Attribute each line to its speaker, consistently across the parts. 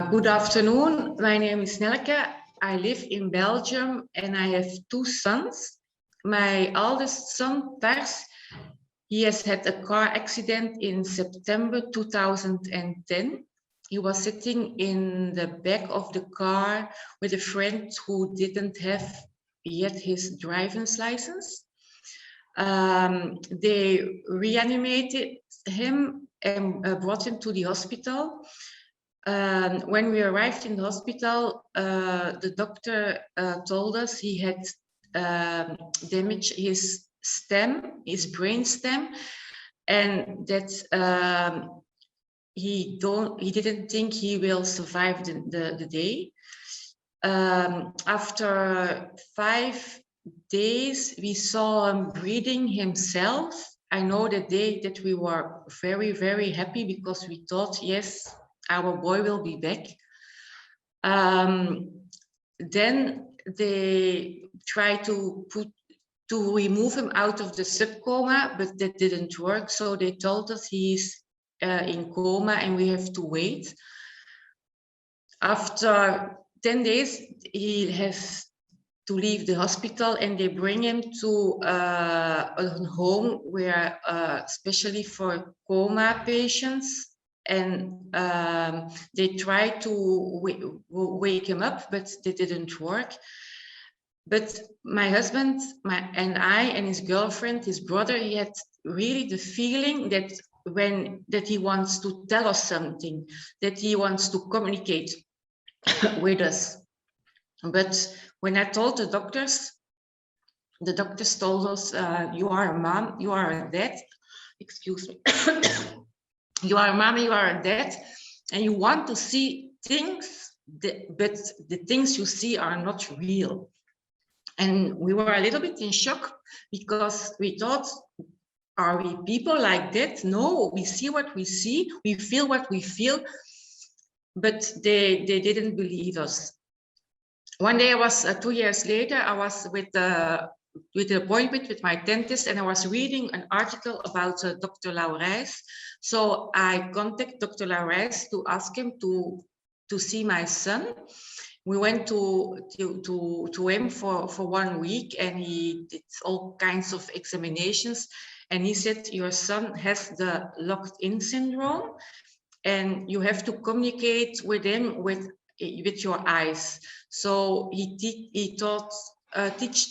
Speaker 1: Good afternoon. My name is Nelke. I live in Belgium and I have two sons. My oldest son, Pers, he has had a car accident in September 2010. He was sitting in the back of the car with a friend who didn't have yet his driver's license. They reanimated him and brought him to the hospital. When we arrived in the hospital, the doctor told us he had damaged his stem, his brain stem, and that he didn't think he will survive the day. After 5 days, we saw him breathing himself. I know the day that we were very, very happy because we thought, yes, our boy will be back. Then they tried to remove him out of the subcoma, but that didn't work. So they told us he's in coma and we have to wait. After 10 days, he has to leave the hospital and they bring him to a home where, especially for coma patients, and they tried to wake him up, but they didn't work. But my husband and I and his girlfriend, his brother, he had really the feeling that he wants to tell us something, that he wants to communicate with us. But when I told the doctors told us, you are a mom, you are a dad, excuse me, you are a mom, you are a dad, and you want to see things, but the things you see are not real. And we were a little bit in shock because we thought, are we people like that? No, we see what we see, we feel what we feel, but they didn't believe us. One day, 2 years later, I was with an appointment with my dentist and I was reading an article about Dr. Laurijs. So I contacted Dr. Laurijs to ask him to see my son. We went to him for 1 week and he did all kinds of examinations. And he said, your son has the locked-in syndrome and you have to communicate with him with your eyes. So he taught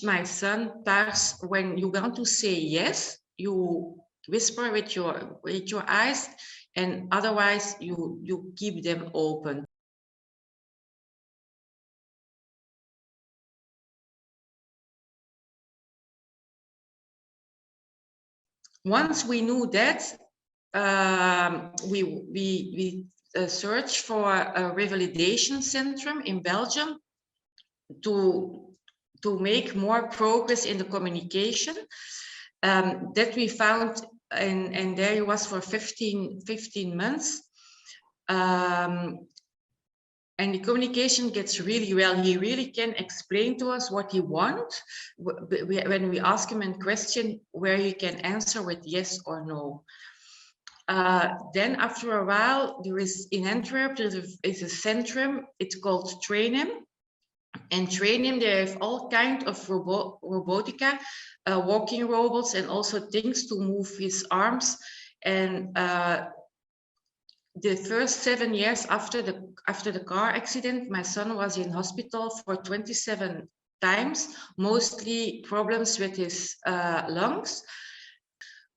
Speaker 1: my son, Pars, when you want to say yes, you whisper with your eyes, and otherwise you keep them open. Once we knew that, we searched for a revalidation center in Belgium to make more progress in the communication. That we found, and there he was for 15 months. And the communication gets really well. He really can explain to us what he wants. When we ask him a question, where he can answer with yes or no. Then after a while, there is in Antwerp, there is a centrum, it's called Trainem. And Trainem, they have all kinds of robotica, walking robots, and also things to move his arms. And the first 7 years after the car accident, my son was in hospital for 27 times, mostly problems with his lungs.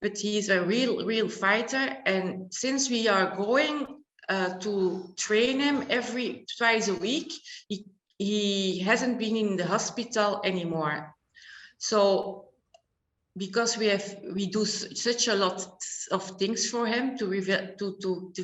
Speaker 1: But he's a real fighter. And since we are going to train him twice a week, he hasn't been in the hospital anymore. So because we do such a lot of things for him to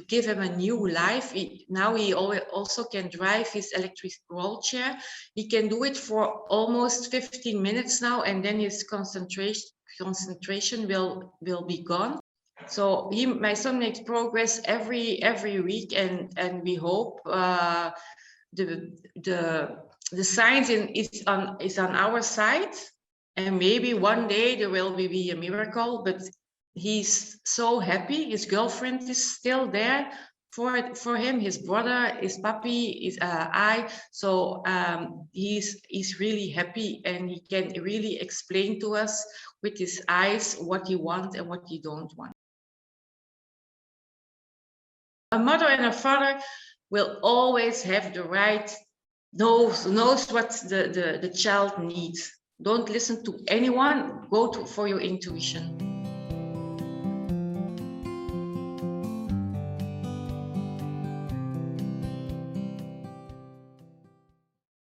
Speaker 1: give him a new life. Now he also can drive his electric wheelchair. He can do it for almost 15 minutes now, and then his concentration will be gone. So my son makes progress every week, and we hope the science is on our side. And maybe one day there will be a miracle, but he's so happy. His girlfriend is still there. for him, his brother, his puppy, his I. So he's really happy, and he can really explain to us with his eyes what he wants and what he don't want. A mother and a father will always have the right, knows what the child needs. Don't listen to anyone, for your intuition.